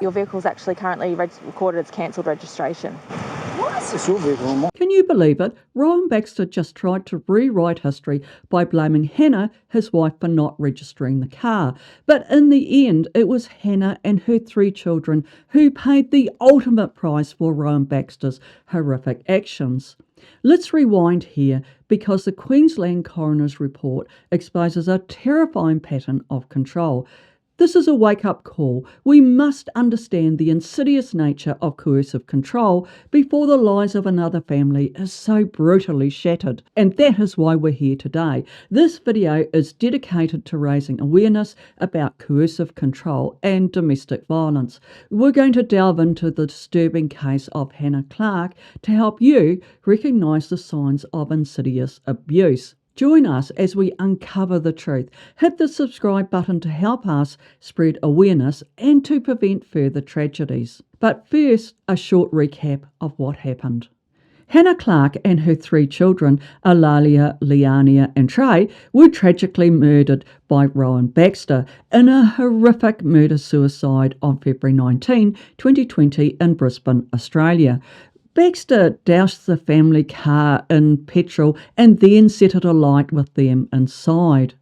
Your vehicle's actually currently recorded as cancelled registration. What? It's your vehicle. Can you believe it? Rowan Baxter just tried to rewrite history by blaming Hannah, his wife, for not registering the car. But in the end, it was Hannah and her 3 children who paid the ultimate price for Rowan Baxter's horrific actions. Let's rewind here because the Queensland coroner's report exposes a terrifying pattern of control. This is a wake-up call. We must understand the insidious nature of coercive control before the lives of another family is so brutally shattered. And that is why we're here today. This video is dedicated to raising awareness about coercive control and domestic violence. We're going to delve into the disturbing case of Hannah Clarke to help you recognise the signs of insidious abuse. Join us as we uncover the truth. Hit the subscribe button to help us spread awareness and to prevent further tragedies. But first, a short recap of what happened. Hannah Clarke and her 3 children, Alalia, Liania and Trey, were tragically murdered by Rowan Baxter in a horrific murder-suicide on February 19, 2020 in Brisbane, Australia. Baxter doused the family car in petrol and then set it alight with them inside.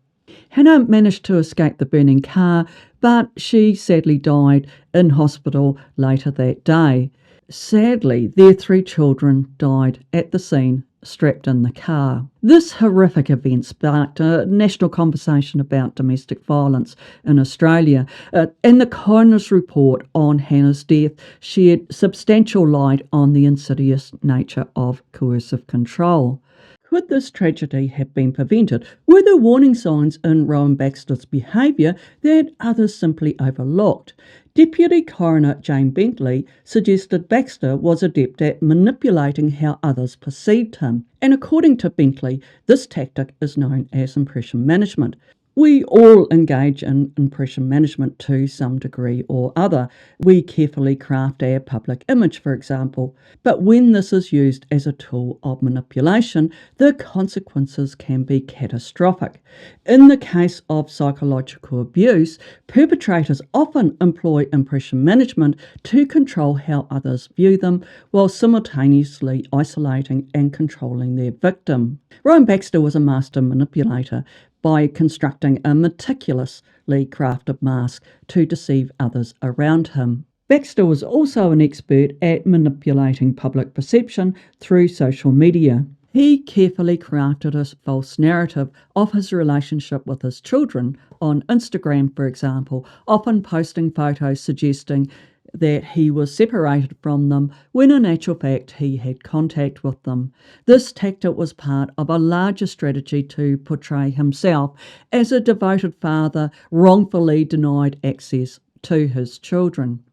Hannah managed to escape the burning car, but she sadly died in hospital later that day. Sadly, their 3 children died at the scene, strapped in the car. This horrific event sparked a national conversation about domestic violence in Australia, and the coroner's report on Hannah's death shed substantial light on the insidious nature of coercive control. Could this tragedy have been prevented? Were there warning signs in Rowan Baxter's behaviour that others simply overlooked? Deputy Coroner Jane Bentley suggested Baxter was adept at manipulating how others perceived him, and according to Bentley, this tactic is known as impression management. We all engage in impression management to some degree or other. We carefully craft our public image, for example. But when this is used as a tool of manipulation, the consequences can be catastrophic. In the case of psychological abuse, perpetrators often employ impression management to control how others view them, while simultaneously isolating and controlling their victim. Rowan Baxter was a master manipulator by constructing a meticulously crafted mask to deceive others around him. Baxter was also an expert at manipulating public perception through social media. He carefully crafted a false narrative of his relationship with his children on Instagram, for example, often posting photos suggesting that he was separated from them when in actual fact he had contact with them. This tactic was part of a larger strategy to portray himself as a devoted father wrongfully denied access to his children.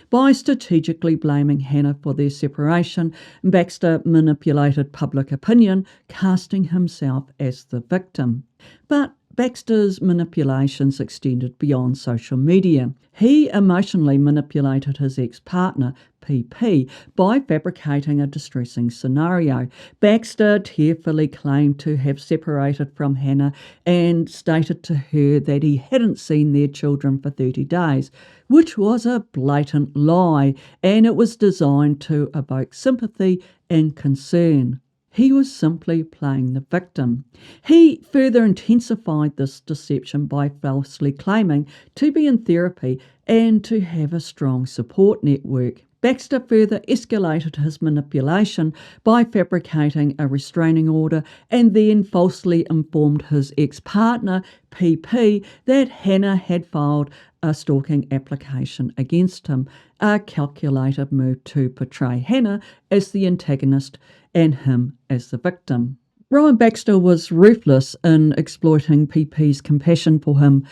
By strategically blaming Hannah for their separation, Baxter manipulated public opinion, casting himself as the victim. But Baxter's manipulations extended beyond social media. He emotionally manipulated his ex-partner, PP, by fabricating a distressing scenario. Baxter tearfully claimed to have separated from Hannah and stated to her that he hadn't seen their children for 30 days, which was a blatant lie, and it was designed to evoke sympathy and concern. He was simply playing the victim. He further intensified this deception by falsely claiming to be in therapy and to have a strong support network. Baxter further escalated his manipulation by fabricating a restraining order and then falsely informed his ex-partner, PP, that Hannah had filed a stalking application against him, a calculated move to portray Hannah as the antagonist and him as the victim. Rowan Baxter was ruthless in exploiting PP's compassion for him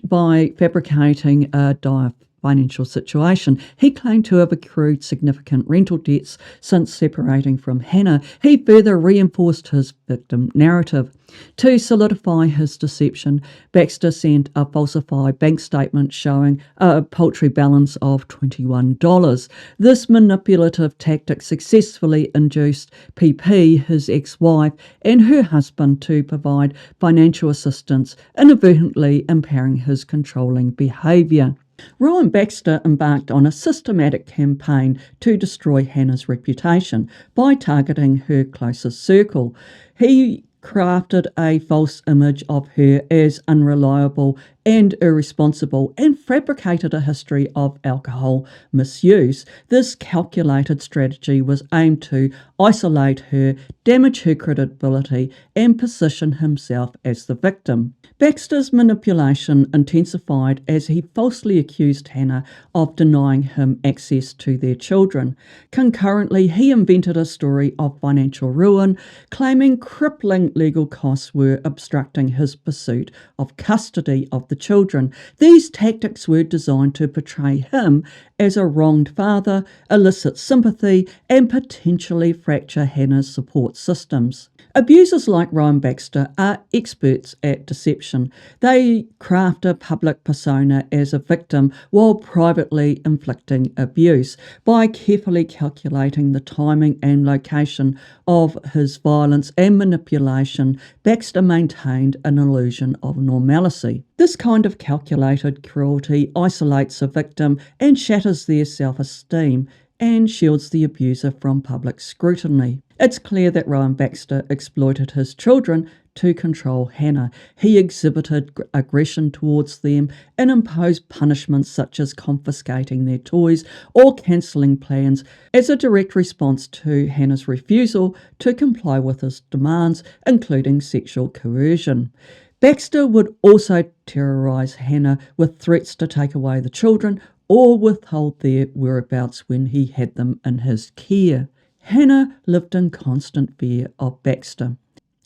by fabricating a dire financial situation. He claimed to have accrued significant rental debts since separating from Hannah. He further reinforced his victim narrative. To solidify his deception, Baxter sent a falsified bank statement showing a paltry balance of $21. This manipulative tactic successfully induced PP, his ex-wife, and her husband to provide financial assistance, inadvertently impairing his controlling behaviour. Rowan Baxter embarked on a systematic campaign to destroy Hannah's reputation by targeting her closest circle. He crafted a false image of her as unreliable and irresponsible and fabricated a history of alcohol misuse. This calculated strategy was aimed to isolate her, damage her credibility, and position himself as the victim. Baxter's manipulation intensified as he falsely accused Hannah of denying him access to their children. Concurrently, he invented a story of financial ruin, claiming crippling legal costs were obstructing his pursuit of custody of the children. These tactics were designed to portray him as a wronged father, elicit sympathy, and potentially fracture Hannah's support systems. Abusers like Rowan Baxter are experts at deception. They craft a public persona as a victim while privately inflicting abuse. By carefully calculating the timing and location of his violence and manipulation, Baxter maintained an illusion of normalcy. This kind of calculated cruelty isolates a victim and shatters their self-esteem and shields the abuser from public scrutiny. It's clear that Rowan Baxter exploited his children to control Hannah. He exhibited aggression towards them and imposed punishments such as confiscating their toys or cancelling plans as a direct response to Hannah's refusal to comply with his demands, including sexual coercion. Baxter would also terrorise Hannah with threats to take away the children or withhold their whereabouts when he had them in his care. Hannah lived in constant fear of Baxter.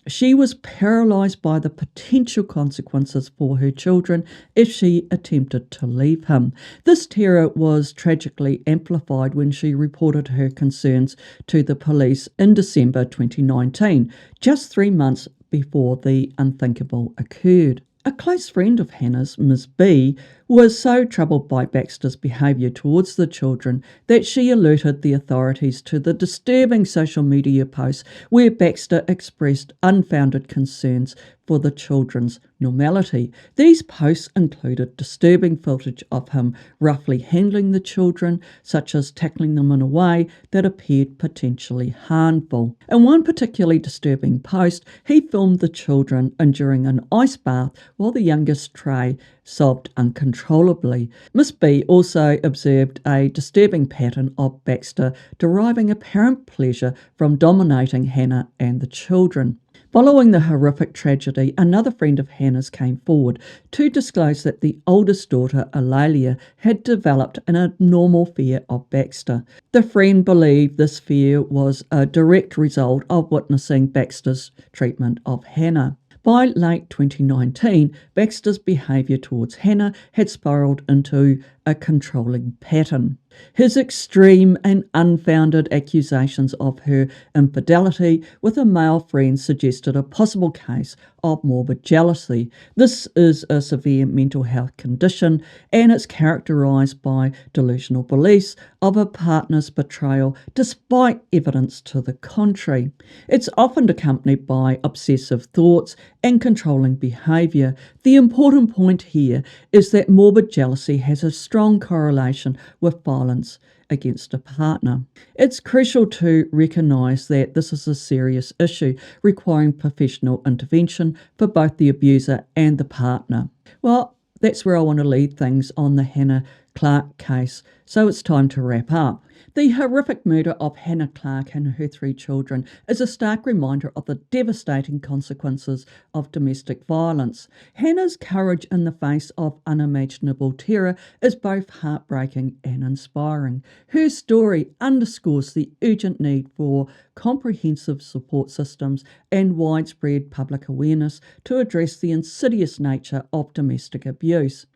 She was paralysed by the potential consequences for her children if she attempted to leave him. This terror was tragically amplified when she reported her concerns to the police in December 2019, just 3 months before the unthinkable occurred. A close friend of Hannah's, Ms. B, was so troubled by Baxter's behaviour towards the children that she alerted the authorities to the disturbing social media posts where Baxter expressed unfounded concerns for the children's normality. These posts included disturbing footage of him roughly handling the children, such as tackling them in a way that appeared potentially harmful. In one particularly disturbing post, he filmed the children enduring an ice bath while the youngest, Trey, sobbed uncontrollably. Miss B also observed a disturbing pattern of Baxter deriving apparent pleasure from dominating Hannah and the children. Following the horrific tragedy, another friend of Hannah's came forward to disclose that the oldest daughter, Eulalia, had developed an abnormal fear of Baxter. The friend believed this fear was a direct result of witnessing Baxter's treatment of Hannah. By late 2019, Baxter's behaviour towards Hannah had spiralled into a controlling pattern. His extreme and unfounded accusations of her infidelity with a male friend suggested a possible case of morbid jealousy. This is a severe mental health condition and it's characterised by delusional beliefs of a partner's betrayal despite evidence to the contrary. It's often accompanied by obsessive thoughts and controlling behaviour. The important point here is that morbid jealousy has a strong correlation with violence against a partner. It's crucial to recognise that this is a serious issue requiring professional intervention for both the abuser and the partner. Well, that's where I want to leave things on the Hannah Clarke case, so it's time to wrap up. The horrific murder of Hannah Clarke and her 3 children is a stark reminder of the devastating consequences of domestic violence. Hannah's courage in the face of unimaginable terror is both heartbreaking and inspiring. Her story underscores the urgent need for comprehensive support systems and widespread public awareness to address the insidious nature of domestic abuse.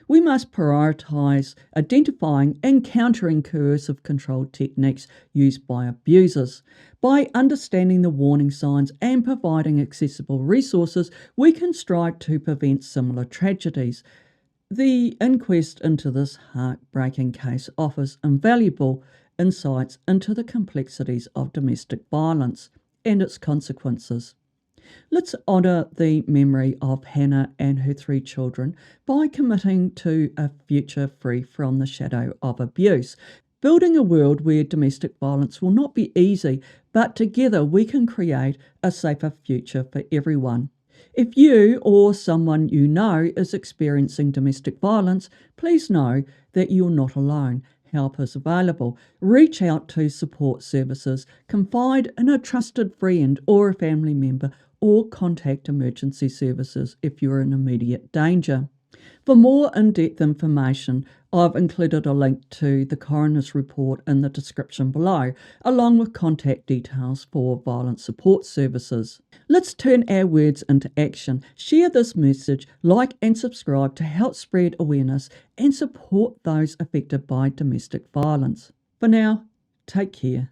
We must prioritise identifying and countering coercive control techniques used by abusers. By understanding the warning signs and providing accessible resources, we can strive to prevent similar tragedies. The inquest into this heartbreaking case offers invaluable insights into the complexities of domestic violence and its consequences. Let's honour the memory of Hannah and her 3 children by committing to a future free from the shadow of abuse. Building a world where domestic violence will not be easy, but together we can create a safer future for everyone. If you or someone you know is experiencing domestic violence, please know that you're not alone. Help is available. Reach out to support services, confide in a trusted friend or a family member, or contact emergency services if you're in immediate danger. For more in-depth information, I've included a link to the coroner's report in the description below, along with contact details for violence support services. Let's turn our words into action. Share this message, like and subscribe to help spread awareness and support those affected by domestic violence. For now, take care.